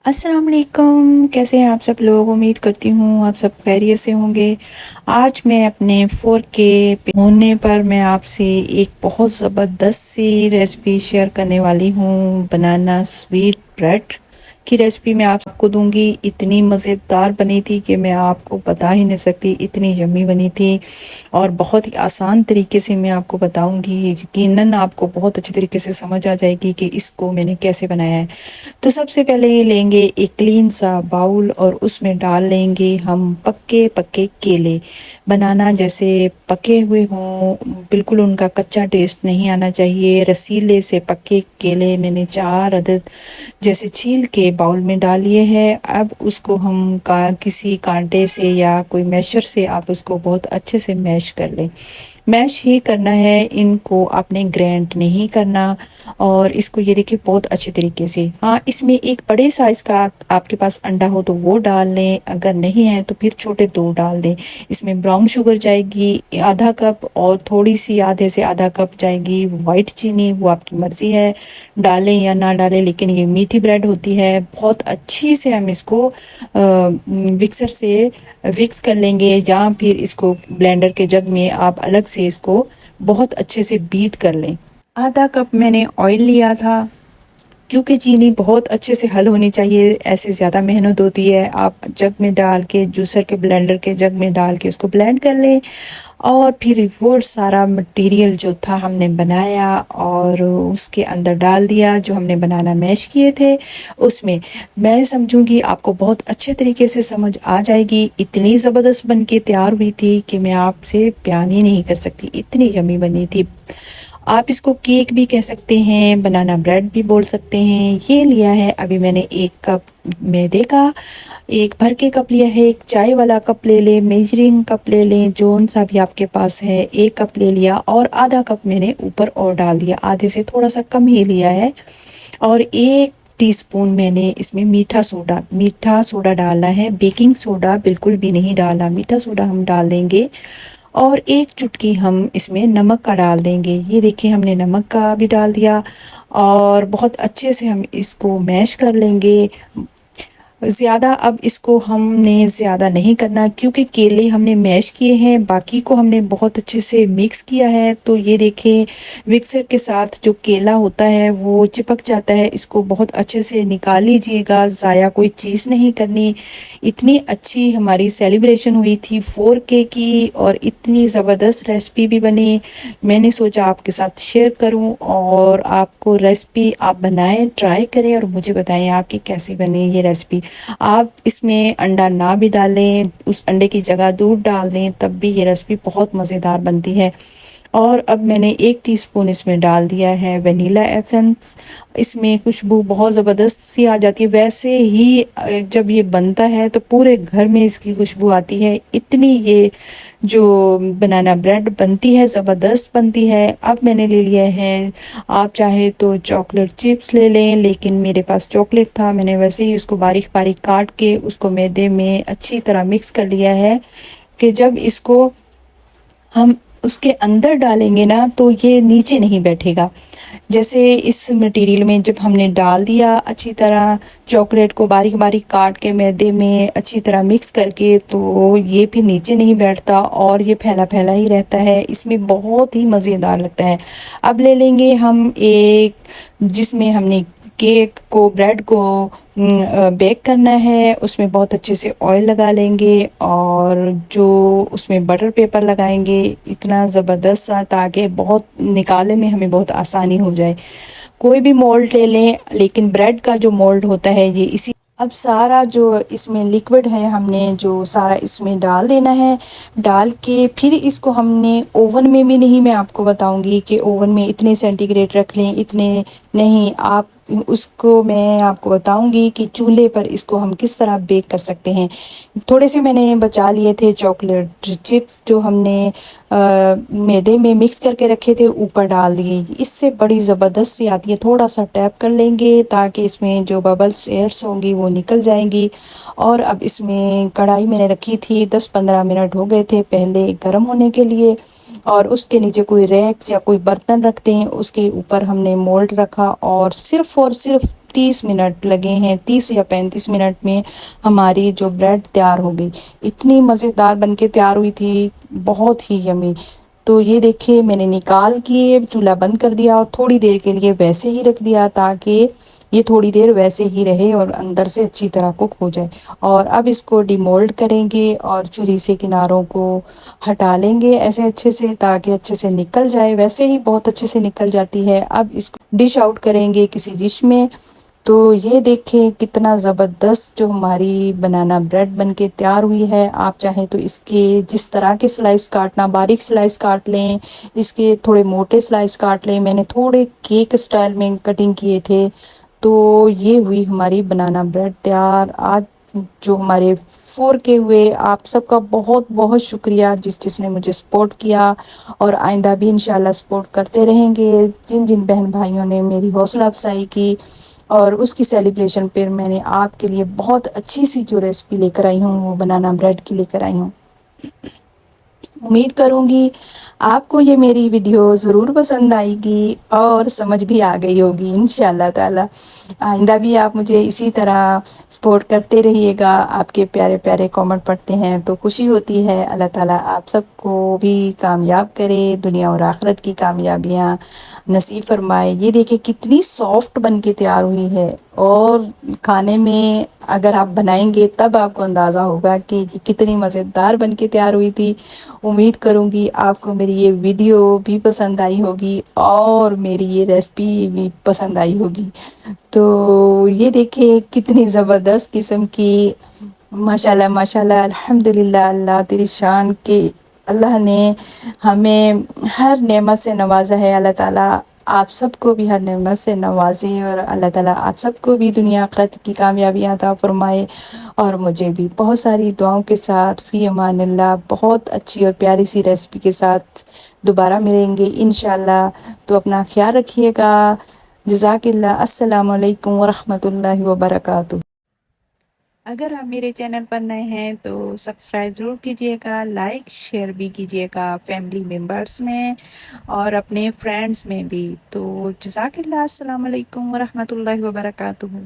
अस्सलाम वालेकुम। कैसे हैं आप सब लोग? उम्मीद करती हूँ आप सब खैरियत से होंगे। आज मैं अपने 4K पे होने पर मैं आपसे एक बहुत ज़बरदस्त सी रेसिपी शेयर करने वाली हूँ। बनाना स्वीट ब्रेड की रेसिपी मैं आपको दूंगी। इतनी मज़ेदार बनी थी कि मैं आपको बता ही नहीं सकती, इतनी यम्मी बनी थी और बहुत ही आसान तरीके से मैं आपको बताऊंगी। यकीनन आपको बहुत अच्छे तरीके से समझ आ जाएगी कि इसको मैंने कैसे बनाया है। तो सबसे पहले ये लेंगे एक क्लीन सा बाउल और उसमें डाल लेंगे हम पक्के पक्के केले। बनाना जैसे पके हुए हों, बिल्कुल उनका कच्चा टेस्ट नहीं आना चाहिए। रसीले से पक्के केले मैंने 4 अदद जैसे छील के बाउल में डाल लिए हैं। अब उसको हम किसी कांटे से या कोई मैशर से आप उसको बहुत अच्छे से मैश कर लें। मैश ही करना है, इनको आपने ग्राइंड नहीं करना। और इसको ये देखिए बहुत अच्छे तरीके से। हाँ, इसमें एक बड़े साइज का आपके पास अंडा हो तो वो डाल लें, अगर नहीं है तो फिर छोटे 2 डाल दें। इसमें ब्राउन शुगर जाएगी आधा कप और थोड़ी सी आधे से आधा कप जाएगी वाइट चीनी, वो आपकी मर्जी है डालें या ना डालें, लेकिन ये मीठी ब्रेड होती है। बहुत अच्छी से हम इसको मिक्सर से विक्स कर लेंगे या फिर इसको ब्लेंडर के जग में आप अलग से इसको बहुत अच्छे से बीट कर लें। आधा कप मैंने ऑयल लिया था, क्योंकि चीनी बहुत अच्छे से हल होनी चाहिए, ऐसे ज़्यादा मेहनत होती है। आप जग में डाल के जूसर के ब्लेंडर के जग में डाल के उसको ब्लेंड कर लें और फिर वो सारा मटेरियल जो था हमने बनाया और उसके अंदर डाल दिया, जो हमने बनाना मैश किए थे उसमें। मैं समझूंगी आपको बहुत अच्छे तरीके से समझ आ जाएगी। इतनी ज़बरदस्त बन के तैयार हुई थी कि मैं आपसे बयान ही नहीं कर सकती, इतनी यमी बनी थी। आप इसको केक भी कह सकते हैं, बनाना ब्रेड भी बोल सकते हैं। ये लिया है अभी मैंने 1 कप मैदे का, एक भर के कप लिया है, एक चाय वाला कप ले लें, मेजरिंग कप ले लें, जोन सा भी आपके पास है। 1 कप ले लिया और आधा कप मैंने ऊपर और डाल दिया, आधे से थोड़ा सा कम ही लिया है। और 1 टीस्पून मैंने इसमें मीठा सोडा डाला है, बेकिंग सोडा बिल्कुल भी नहीं डाला, मीठा सोडा हम डाल देंगे। और 1 चुटकी हम इसमें नमक का डाल देंगे। ये देखिए हमने नमक का भी डाल दिया और बहुत अच्छे से हम इसको मैश कर लेंगे। ज़्यादा अब इसको हमने ज़्यादा नहीं करना, क्योंकि केले हमने मैश किए हैं, बाकी को हमने बहुत अच्छे से मिक्स किया है। तो ये देखें मिक्सर के साथ जो केला होता है वो चिपक जाता है, इसको बहुत अच्छे से निकाल लीजिएगा, ज़ाया कोई चीज़ नहीं करनी। इतनी अच्छी हमारी सेलिब्रेशन हुई थी 4K की और इतनी ज़बरदस्त रेसिपी भी बनी। मैंने सोचा आपके साथ शेयर करूं और आपको रेसिपी आप बनाएं, ट्राई करें और मुझे बताएं आपकी कैसी बनी ये रेसिपी। आप इसमें अंडा ना भी डालें, उस अंडे की जगह दूध डाल दें, तब भी ये रेसिपी बहुत मज़ेदार बनती है। और अब मैंने 1 टीस्पून इसमें डाल दिया है वनीला एसेंस। इसमें खुशबू बहुत ज़बरदस्त सी आ जाती है। वैसे ही जब ये बनता है तो पूरे घर में इसकी खुशबू आती है। इतनी ये जो बनाना ब्रेड बनती है ज़बरदस्त बनती है। अब मैंने ले लिया है, आप चाहे तो चॉकलेट चिप्स ले लें, लेकिन मेरे पास चॉकलेट था, मैंने वैसे ही उसको बारीक बारीक काट के उसको मैदे में अच्छी तरह मिक्स कर लिया है कि जब इसको हम उसके अंदर डालेंगे ना तो ये नीचे नहीं बैठेगा। जैसे इस मटेरियल में जब हमने डाल दिया अच्छी तरह चॉकलेट को बारीक बारीक काट के मैदे में अच्छी तरह मिक्स करके, तो ये फिर नीचे नहीं बैठता और ये फैला फैला ही रहता है, इसमें बहुत ही मज़ेदार लगता है। अब ले लेंगे हम एक जिसमें हमने केक को ब्रेड को बेक करना है, उसमें बहुत अच्छे से ऑयल लगा लेंगे और जो उसमें बटर पेपर लगाएंगे इतना ज़बरदस्त सा, ताकि बहुत निकालने में हमें बहुत आसानी हो जाए। कोई भी मोल्ड ले लें, लेकिन ब्रेड का जो मोल्ड होता है ये इसी। अब सारा जो इसमें लिक्विड है हमने जो सारा इसमें डाल देना है। डाल के फिर इसको हमने ओवन में भी नहीं, मैं आपको बताऊंगी कि ओवन में इतने सेंटीग्रेड रख लें, इतने नहीं, आप उसको मैं आपको बताऊंगी कि चूल्हे पर इसको हम किस तरह बेक कर सकते हैं। थोड़े से मैंने बचा लिए थे चॉकलेट चिप्स जो हमने मैदे में मिक्स करके रखे थे, ऊपर डाल दिए। इससे बड़ी ज़बरदस्त सी आती है। थोड़ा सा टैप कर लेंगे ताकि इसमें जो बबल्स एयर्स होंगी वो निकल जाएंगी। और अब इसमें कढ़ाई मैंने रखी थी, 10-15 मिनट हो गए थे पहले गर्म होने के लिए, और उसके नीचे कोई रैक या कोई बर्तन रख दें, उसके ऊपर हमने मोल्ड रखा और सिर्फ 30 मिनट लगे हैं, 30 या 35 मिनट में हमारी जो ब्रेड तैयार हो गई। इतनी मज़ेदार बनके तैयार हुई थी, बहुत ही यमी। तो ये देखिए मैंने निकाल के चूल्हा बंद कर दिया और थोड़ी देर के लिए वैसे ही रख दिया ताकि ये थोड़ी देर वैसे ही रहे और अंदर से अच्छी तरह कुक हो जाए। और अब इसको डिमोल्ड करेंगे और छुरी से किनारों को हटा लेंगे ऐसे अच्छे से, ताकि अच्छे से निकल जाए। वैसे ही बहुत अच्छे से निकल जाती है। अब इसको डिश आउट करेंगे किसी डिश में। तो ये देखें कितना ज़बरदस्त जो हमारी बनाना ब्रेड बनके तैयार हुई है। आप चाहें तो इसके जिस तरह के स्लाइस काटना, बारीक स्लाइस काट लें, इसके थोड़े मोटे स्लाइस काट लें। मैंने थोड़े केक स्टाइल में कटिंग किए थे। तो ये हुई हमारी बनाना ब्रेड तैयार। आज जो हमारे 4K हुए, आप सबका बहुत बहुत शुक्रिया जिसने मुझे सपोर्ट किया, और आइंदा भी इंशाल्लाह सपोर्ट करते रहेंगे। जिन जिन बहन भाइयों ने मेरी हौसला अफजाई की और उसकी सेलिब्रेशन पर मैंने आपके लिए बहुत अच्छी सी जो रेसिपी लेकर आई हूँ वो बनाना ब्रेड की लेकर आई हूँ। उम्मीद करूँगी आपको ये मेरी वीडियो ज़रूर पसंद आएगी और समझ भी आ गई होगी इंशाल्लाह ताला। आइंदा भी आप मुझे इसी तरह सपोर्ट करते रहिएगा। आपके प्यारे प्यारे कमेंट पढ़ते हैं तो खुशी होती है। अल्लाह ताला आप सबको भी कामयाब करे, दुनिया और आखिरत की कामयाबियाँ नसीब फरमाए। ये देखिए कितनी सॉफ्ट बन के तैयार हुई है, और खाने में अगर आप बनाएंगे तब आपको अंदाज़ा होगा कि ये कितनी मज़ेदार बन के तैयार हुई थी। उम्मीद करूँगी आपको मेरी ये वीडियो भी पसंद आई होगी और मेरी ये रेसिपी भी पसंद आई होगी। तो ये देखिए कितनी ज़बरदस्त किस्म की, माशाल्लाह माशाल्लाह, अल्हम्दुलिल्लाह, अल्लाह तेरी शान के अल्लाह ने हमें हर नेमत से नवाजा है। अल्लाह ताला आप सबको भी हर नेमत से नवाजे, और अल्लाह ताला आप सबको भी दुनिया आखिरत की कामयाबियाँ अता फरमाए। और मुझे भी बहुत सारी दुआओं के साथ फ़ी अमानिल्लाह बहुत अच्छी और प्यारी सी रेसिपी के साथ दोबारा मिलेंगे इंशाल्लाह। तो अपना ख्याल रखिएगा। जज़ाकिल्लाह। अस्सलामु अलैकुम वरहमतुल्लाहि वबरकातुहू। अगर आप मेरे चैनल पर नए हैं तो सब्सक्राइब ज़रूर कीजिएगा, लाइक शेयर भी कीजिएगा फैमिली मेम्बर्स में और अपने फ्रेंड्स में भी। तो जज़ाकिल्लाह। अस्सलामु अलैकुम वरहमतुल्लाहि वबरकातुहू।